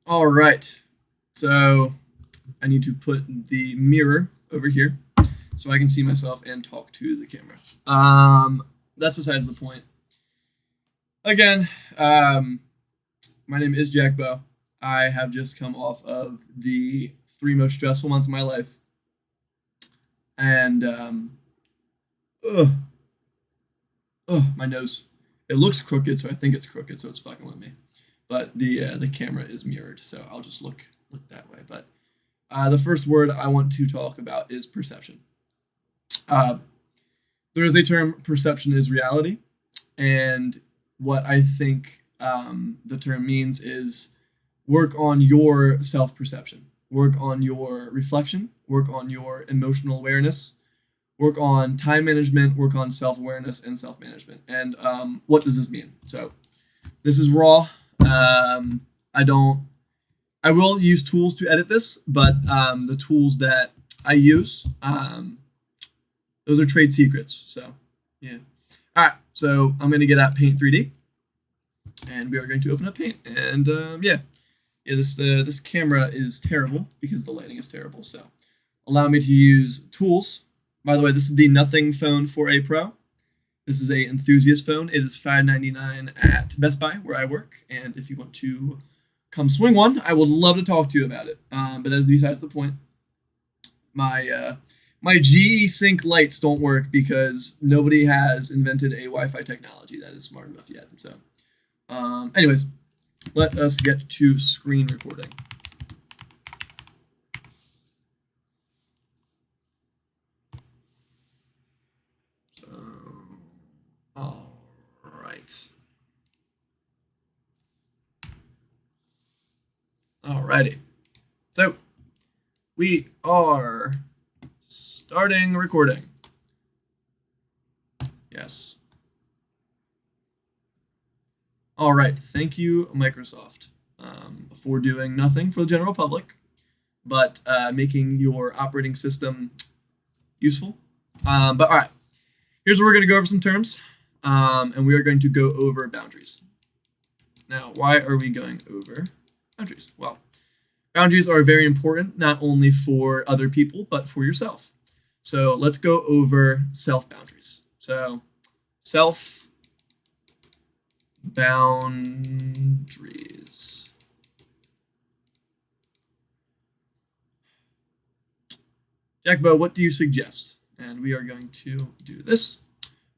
All right. So I need to put the mirror over here so I can see myself and talk to the camera. That's besides the point. Again, my name is Jack Bow. I have just come off of the 3 most stressful months of my life, and ugh, my nose. It looks crooked, so I think it's crooked, so it's fucking with me. But the camera is mirrored, so I'll just look that way. But the first word I want to talk about is perception. Uh, there is a term, perception is reality, and what I think the term means is work on your self perception, work on your reflection, work on your emotional awareness, work on time management, work on self awareness and self management. And what does this mean? So this is raw. I don't. I will use tools to edit this, but the tools that I use, those are trade secrets. So yeah. All right. So I'm going to get out Paint 3D, and we are going to open up Paint. And yeah. This camera is terrible because the lighting is terrible. So allow me to use tools. By the way, this is the Nothing Phone 4A Pro. This is a enthusiast phone. It is $5.99 at Best Buy where I work, and if you want to come swing one, I would love to talk to you about it. But as besides the point, my GE Sync lights don't work because nobody has invented a Wi-Fi technology that is smart enough yet. So, anyways, let us get to screen recording. So, all right. Alrighty. So, we are starting recording. Yes. All right. Thank you, Microsoft, for doing nothing for the general public, but making your operating system useful. But all right. Here's where we're going to go over some terms, and we are going to go over boundaries. Now, why are we going over boundaries? Well, boundaries are very important, not only for other people, but for yourself. So let's go over self-boundaries. So self-boundaries. Jack Bow, what do you suggest? And we are going to do this.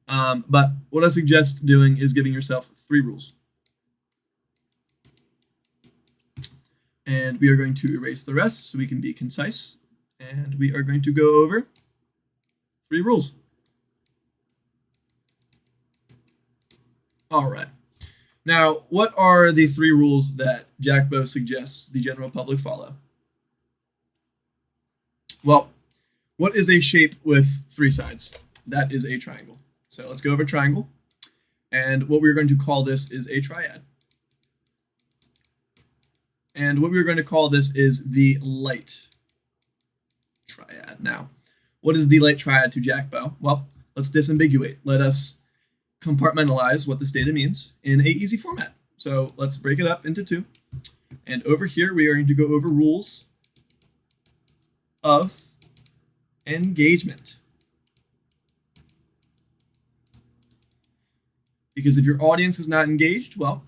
But what I suggest doing is giving yourself 3 rules. And we are going to erase the rest so we can be concise. And we are going to go over 3 rules. All right. Now, what are the 3 rules that Jack Bow suggests the general public follow? Well, what is a shape with 3 sides? That is a triangle. So let's go over triangle. And what we're going to call this is a triad. And what we're going to call this is the light triad. Now, what is the light triad to Jack Bow? Well, let's disambiguate. Let us compartmentalize what this data means in a easy format. So let's break it up into 2. And over here, we are going to go over rules of engagement. Because if your audience is not engaged, well,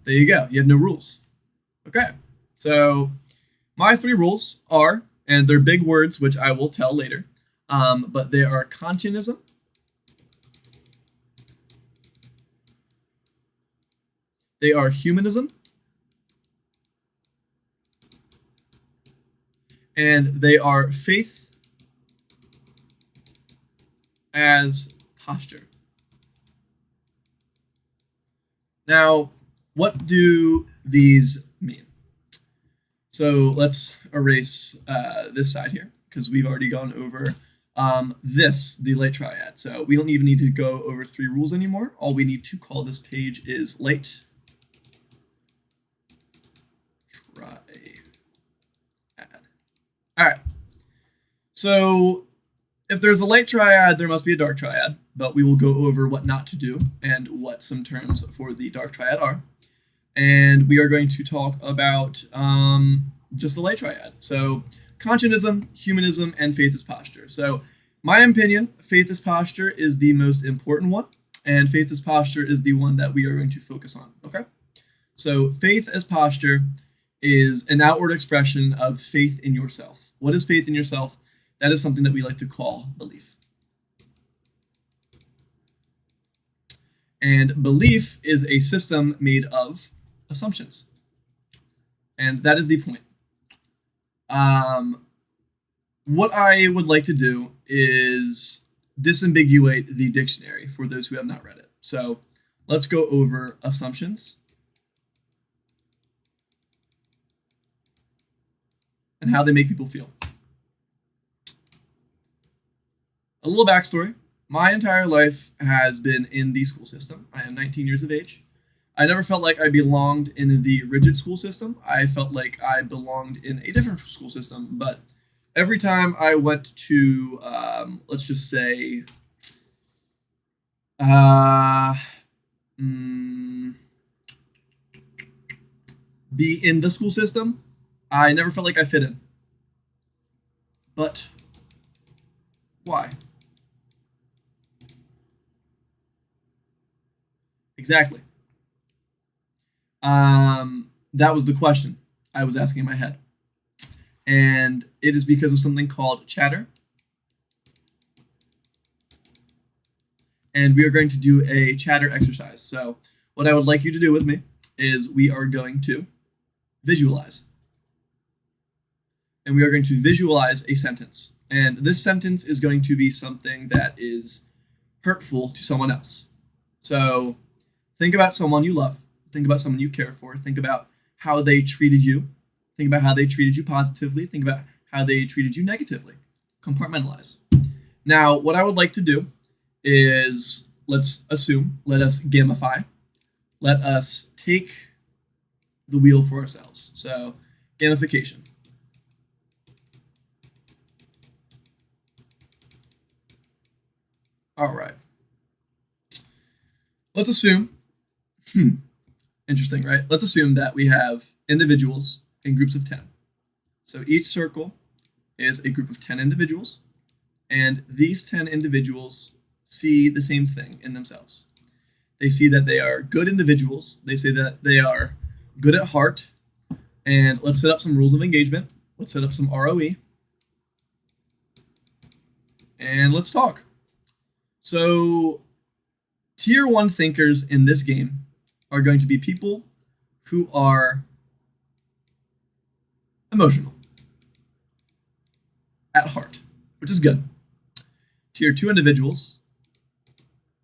there you go. You have no rules. Okay, so my 3 rules are, and they're big words, which I will tell later, but they are Kantianism, they are humanism, and they are faith as posture. Now, what do these mean? So let's erase this side here because we've already gone over the light triad. So we don't even need to go over 3 rules anymore. All we need to call this page is light triad. All right. So if there's a light triad, there must be a dark triad, but we will go over what not to do and what some terms for the dark triad are. and we are going to talk about just the light triad. So conscientism, humanism, and faithist posture. So my opinion, faithist posture is the most important one, and faithist posture is the one that we are going to focus on. Okay, so faith as posture is an outward expression of faith in yourself. What is faith in yourself? That is something that we like to call belief. And belief is a system made of assumptions. And that is the point. What I would like to do is disambiguate the dictionary for those who have not read it. So let's go over assumptions and how they make people feel. A little backstory. My entire life has been in the school system. I am 19 years of age. I never felt like I belonged in the rigid school system. I felt like I belonged in a different school system. But every time I went to, let's just say, be in the school system, I never felt like I fit in. But why? Exactly. That was the question I was asking in my head. And it is because of something called chatter. And we are going to do a chatter exercise. So what I would like you to do with me is we are going to visualize. And we are going to visualize a sentence. And this sentence is going to be something that is hurtful to someone else. So think about someone you love. Think about someone you care for. Think about how they treated you. Think about how they treated you positively. Think about how they treated you negatively. Compartmentalize. Now, what I would like to do is let us gamify. Let us take the wheel for ourselves. So, gamification. All right. Let's assume, interesting, right? Let's assume that we have individuals in groups of 10. So each circle is a group of 10 individuals, and these 10 individuals see the same thing in themselves. They see that they are good individuals. They say that they are good at heart. And let's set up some rules of engagement. Let's set up some ROE. And let's talk. So tier 1 thinkers in this game are going to be people who are emotional at heart, which is good. Tier 2 individuals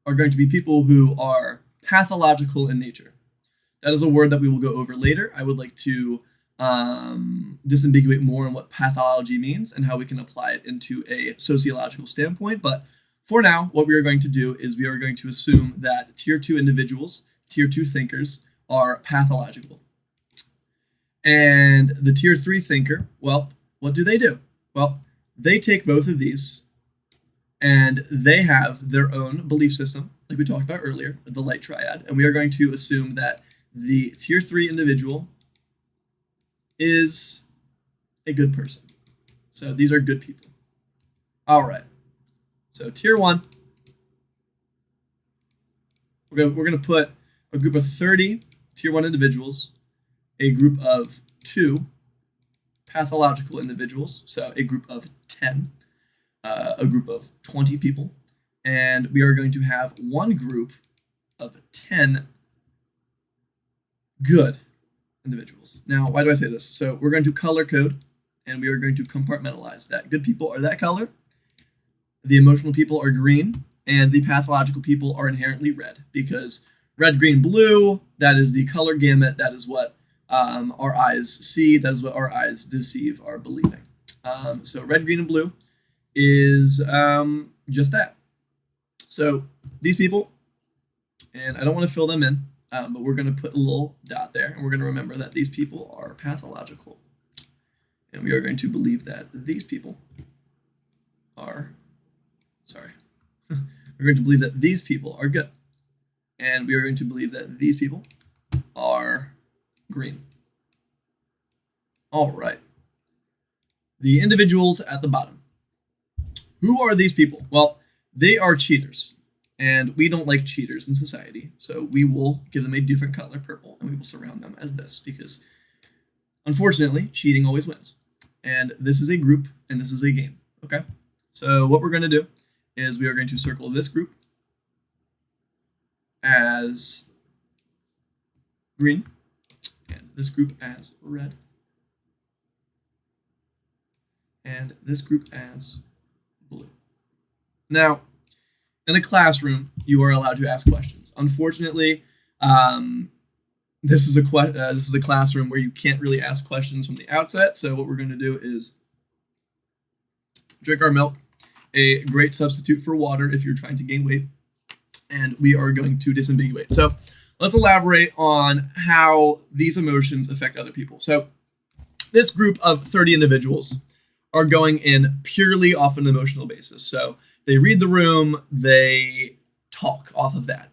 are going to be people who are pathological in nature. That is a word that we will go over later. I would like to disambiguate more on what pathology means and how we can apply it into a sociological standpoint. But for now, what we are going to do is we are going to assume that tier 2 individuals, tier 2 thinkers, are pathological. And the tier 3 thinker, well, what do? Well, they take both of these and they have their own belief system, like we talked about earlier, the light triad. And we are going to assume that the tier 3 individual is a good person. So these are good people. All right. So tier 1, we're going to put a group of 30 tier 1 individuals, a group of 2 pathological individuals, so a group of 10, a group of 20 people, and we are going to have one group of 10 good individuals. Now, why do I say this? So we're going to color code, and we are going to compartmentalize that. Good people are that color, the emotional people are green, and the pathological people are inherently red, because red, green, blue, that is the color gamut, that is what our eyes see, that is what our eyes deceive our believing. So red, green, and blue is just that. So these people, and I don't want to fill them in, but we're going to put a little dot there, and we're going to remember that these people are pathological. And we are going to believe that these people are, we're going to believe that these people are good. And we are going to believe that these people are green. All right. The individuals at the bottom. Who are these people? Well, they are cheaters, and we don't like cheaters in society, so we will give them a different color, purple, and we will surround them as this, because unfortunately, cheating always wins. And this is a group, and this is a game, okay? So what we're going to do is we are going to circle this group as green, and this group as red, and this group as blue. Now, in a classroom, you are allowed to ask questions. Unfortunately, this is a classroom where you can't really ask questions from the outset. So what we're going to do is drink our milk, a great substitute for water if you're trying to gain weight, and we are going to disambiguate. So let's elaborate on how these emotions affect other people. So this group of 30 individuals are going in purely off an emotional basis. So they read the room, they talk off of that.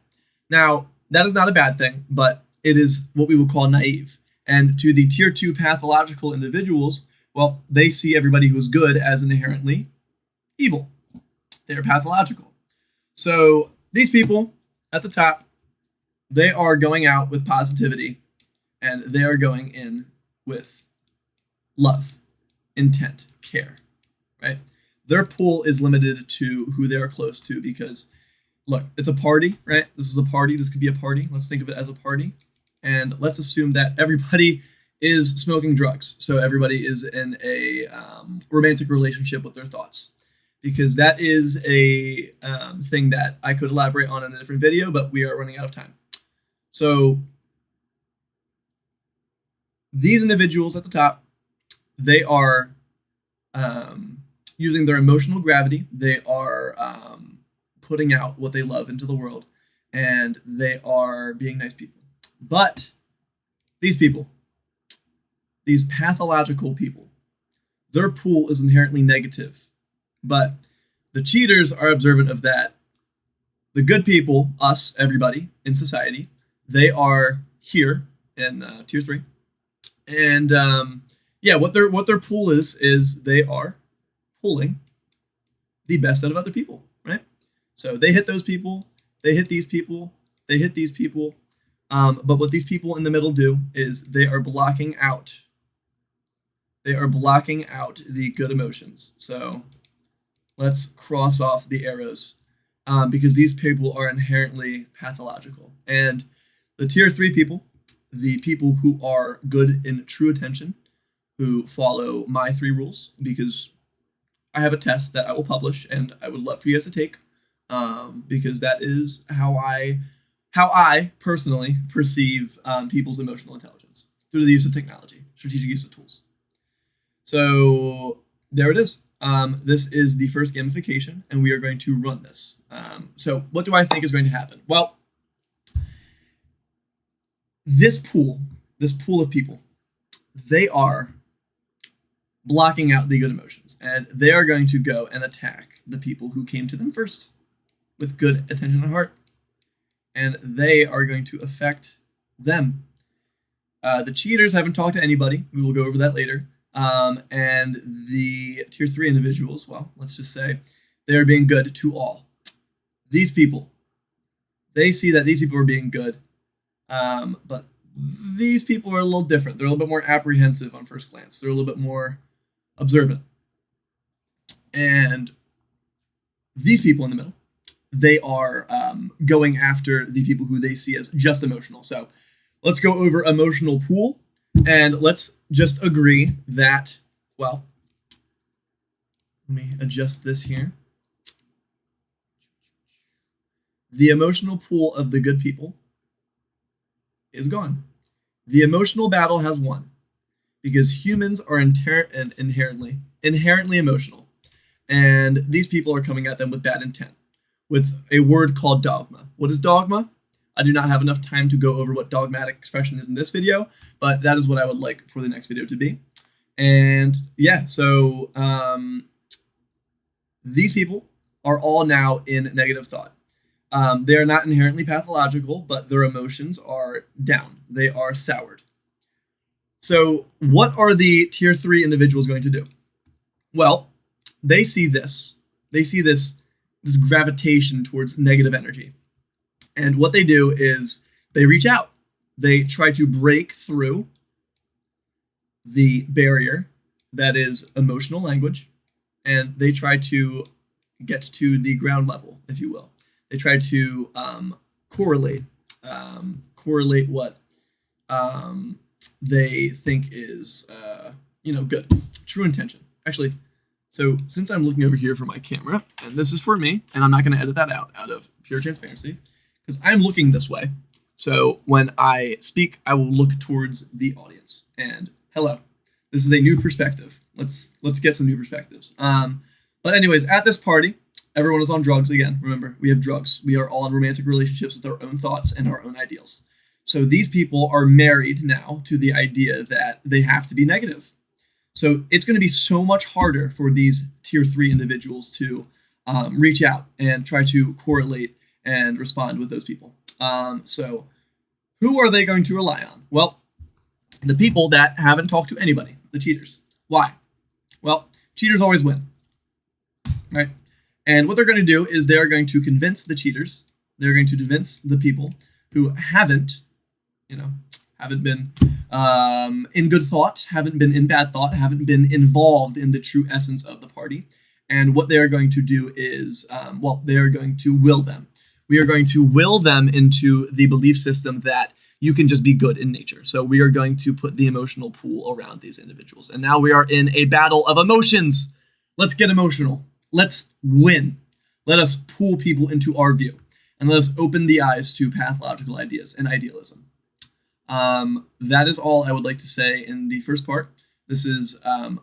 Now, that is not a bad thing, but it is what we would call naive. And to the tier 2 pathological individuals, well, they see everybody who's good as inherently evil. They're pathological. So these people at the top, they are going out with positivity, and they are going in with love, intent, care, right? Their pool is limited to who they are close to, because look, it's a party, right? This is a party. This could be a party. Let's think of it as a party. And let's assume that everybody is smoking drugs. So everybody is in a romantic relationship with their thoughts, because that is a thing that I could elaborate on in a different video, but we are running out of time. So these individuals at the top, they are using their emotional gravity. They are putting out what they love into the world, and they are being nice people. But these people, these pathological people, their pool is inherently negative. But the cheaters are observant of that. The good people, us, everybody in society, they are here in tier 3. And yeah, what their pool is they are pulling the best out of other people, right? So they hit those people, they hit these people, they hit these people. But what these people in the middle do is they are blocking out the good emotions. So let's cross off the arrows, because these people are inherently pathological. And the tier 3 people, the people who are good in true attention, who follow my 3 rules, because I have a test that I will publish and I would love for you guys to take, because that is how I personally perceive people's emotional intelligence, through the use of technology, strategic use of tools. So there it is. This is the first gamification, and we are going to run this. So what do I think is going to happen? Well, this pool of people, they are blocking out the good emotions, and they are going to go and attack the people who came to them first with good attention and heart, and they are going to affect them. The cheaters haven't talked to anybody. We will go over that later. And the tier 3 individuals, well, let's just say they are being good to all. These people, they see that these people are being good, but these people are a little different. They're a little bit more apprehensive on first glance. They're a little bit more observant. And these people in the middle, they are going after the people who they see as just emotional. So let's go over emotional pool, and let's just agree that, well, let me adjust this here. The emotional pool of the good people is gone. The emotional battle has won, because humans are inherently emotional, and these people are coming at them with bad intent, with a word called dogma. What is dogma? I do not have enough time to go over what dogmatic expression is in this video, but that is what I would like for the next video to be. And yeah, so these people are all now in negative thought. They are not inherently pathological, but their emotions are down. They are soured. So what are the tier 3 individuals going to do? Well, they see this. They see this gravitation towards negative energy. And what they do is they reach out. They try to break through the barrier that is emotional language, and they try to get to the ground level, if you will. They try to correlate correlate what they think is good, true intention. Actually, so since I'm looking over here for my camera, and this is for me, and I'm not going to edit that out of pure transparency, because I'm looking this way. So when I speak, I will look towards the audience. And hello, this is a new perspective. Let's get some new perspectives. But anyways, at this party, everyone is on drugs again. Remember, we have drugs. We are all in romantic relationships with our own thoughts and our own ideals. So these people are married now to the idea that they have to be negative. So it's going to be so much harder for these tier 3 individuals to reach out and try to correlate and respond with those people. So who are they going to rely on? Well, the people that haven't talked to anybody, the cheaters. Why? Well, cheaters always win, right? And what they're going to do is they're going to convince the cheaters, they're going to convince the people who haven't been in good thought, haven't been in bad thought, haven't been involved in the true essence of the party. And what they are going to do is, they are going to will them. We are going to will them into the belief system that you can just be good in nature. So we are going to put the emotional pool around these individuals. And now we are in a battle of emotions. Let's get emotional. Let's win. Let us pull people into our view. And let us open the eyes to pathological ideas and idealism. That is all I would like to say in the first part. This is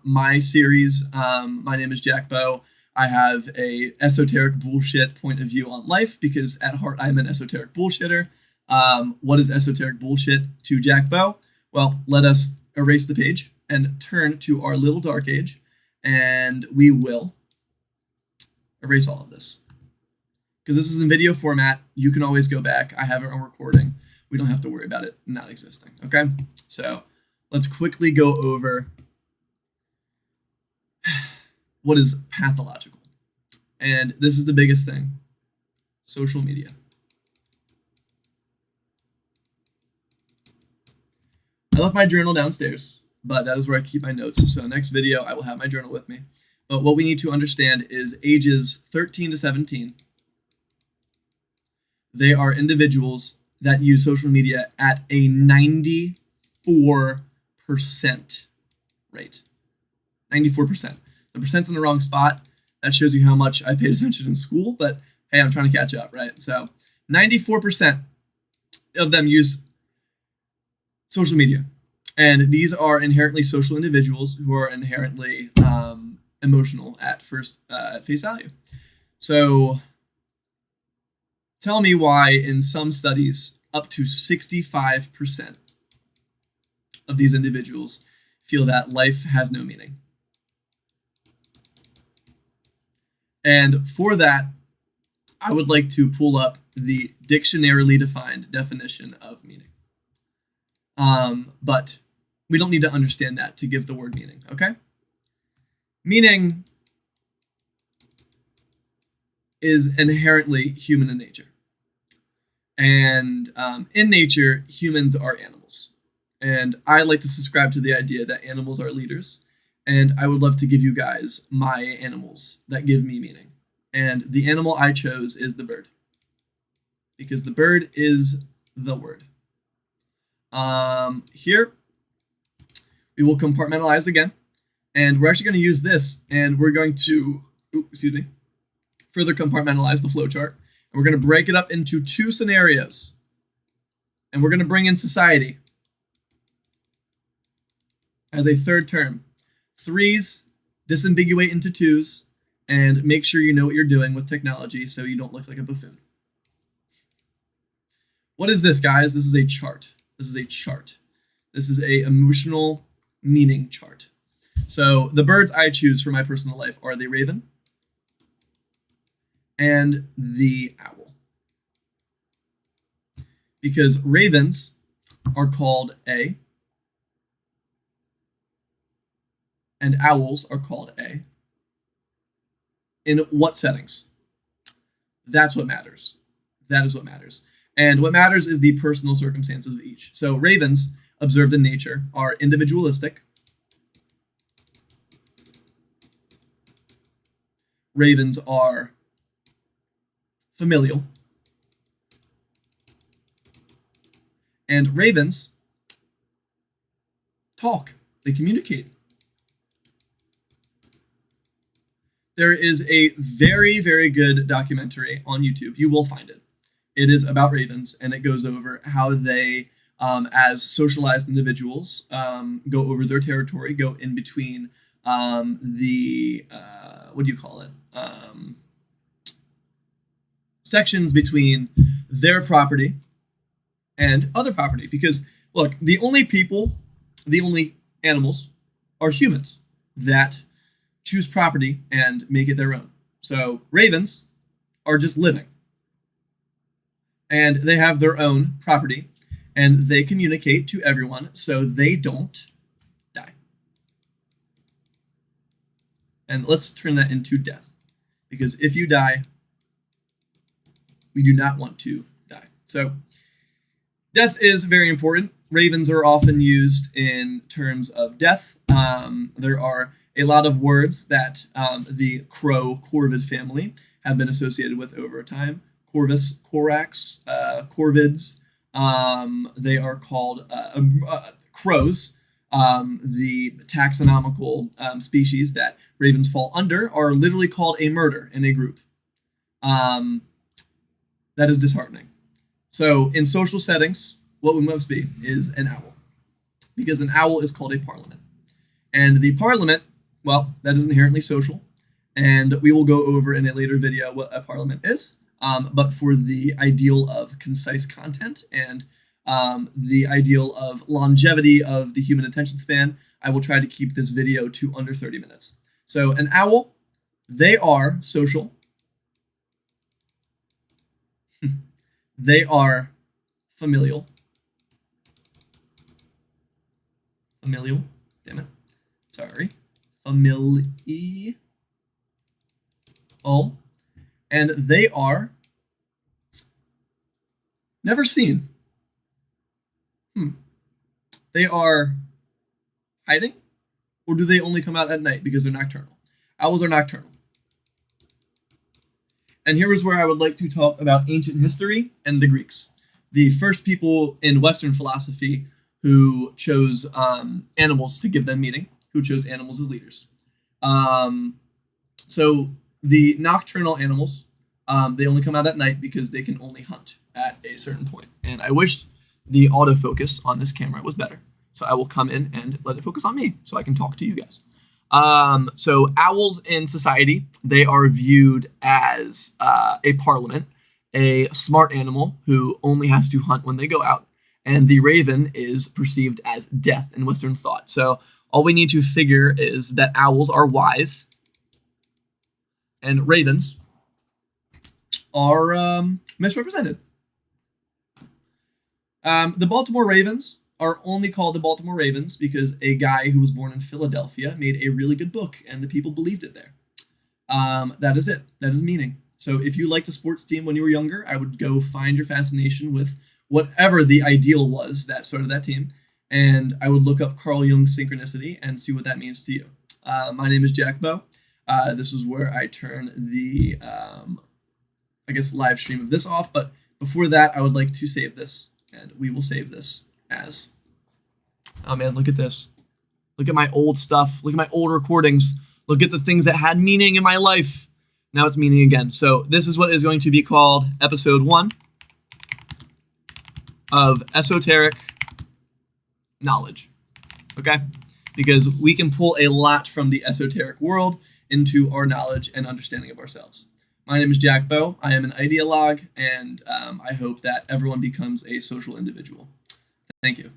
my series. My name is Jack Bow. I have a esoteric bullshit point of view on life because at heart I'm an esoteric bullshitter. What is esoteric bullshit to Jack Bow? Well, let us erase the page and turn to our little dark age, and we will erase all of this. Because this is in video format, you can always go back. I have it on recording. We don't have to worry about it not existing, okay? So let's quickly go over what is pathological. And this is the biggest thing, social media. I left my journal downstairs, but that is where I keep my notes. So next video, I will have my journal with me. But what we need to understand is ages 13 to 17. They are individuals that use social media at a 94% rate. 94%. The percent's in the wrong spot. That shows you how much I paid attention in school, but hey, I'm trying to catch up, right? So 94% of them use social media. And these are inherently social individuals who are inherently emotional at face value. So tell me why in some studies, up to 65% of these individuals feel that life has no meaning. And for that, I would like to pull up the dictionarily defined definition of meaning. But we don't need to understand that to give the word meaning, okay? Meaning is inherently human in nature. And in nature, humans are animals. And I like to subscribe to the idea that animals are leaders. And I would love to give you guys my animals that give me meaning. And the animal I chose is the bird. Because the bird is the word. Here, we will compartmentalize again. And we're actually going to use this. And we're going to, further compartmentalize the flowchart. And we're going to break it up into 2 scenarios. And we're going to bring in society as a third term. 3s disambiguate into 2s, and make sure you know what you're doing with technology so you don't look like a buffoon. What is this, guys? This is a chart. This is a chart. This is a emotional meaning chart. So the birds I choose for my personal life are the raven and the owl. Because ravens are called and owls are called A. In what settings? That's what matters. That is what matters. And what matters is the personal circumstances of each. So ravens, observed in nature, are individualistic. Ravens are familial. And ravens talk. They communicate. There is a very, very good documentary on YouTube. You will find it. It is about ravens, and it goes over how they, as socialized individuals, go over their territory, go in between what do you call it? Sections between their property and other property. Because, look, the only animals are humans that choose property and make it their own. So ravens are just living. And they have their own property, and they communicate to everyone so they don't die. And let's turn that into death. Because if you die, we do not want to die. So death is very important. Ravens are often used in terms of death. There are a lot of words that the crow corvid family have been associated with over time. Corvus, corax, corvids. They are called crows. The taxonomical species that ravens fall under are literally called a murder in a group. That is disheartening. So in social settings, what we must be is an owl, because an owl is called a parliament. And the parliament, well, that is inherently social, and we will go over in a later video what a parliament is. But for the ideal of concise content and the ideal of longevity of the human attention span, I will try to keep this video to under 30 minutes. So an owl, they are social. They are familial. Familial, damn it. Sorry. Familial. And they are never seen. They are hiding? Or do they only come out at night because they're nocturnal? Owls are nocturnal. And here is where I would like to talk about ancient history and the Greeks. The first people in Western philosophy who chose animals to give them meaning, who chose animals as leaders. So the nocturnal animals, they only come out at night because they can only hunt at a certain point. And I wish the autofocus on this camera was better. So I will come in and let it focus on me so I can talk to you guys. So owls in society, they are viewed as a parliament, a smart animal who only has to hunt when they go out. And the raven is perceived as death in Western thought. So all we need to figure is that owls are wise and ravens are misrepresented. The Baltimore Ravens are only called the Baltimore Ravens because a guy who was born in Philadelphia made a really good book and the people believed it there. That is it. That is meaning. So if you liked a sports team when you were younger, I would go find your fascination with whatever the ideal was that started that team, and I would look up Carl Jung's synchronicity and see what that means to you. My name is Jack Bow. This is where I turn the, live stream of this off, but before that, I would like to save this, and we will save this as, oh man, look at this. Look at my old stuff. Look at my old recordings. Look at the things that had meaning in my life. Now it's meaning again. So this is what is going to be called episode 1 of Esoteric Knowledge. Okay? Because we can pull a lot from the esoteric world into our knowledge and understanding of ourselves. My name is Jack Bow. I am an ideologue, and I hope that everyone becomes a social individual. Thank you.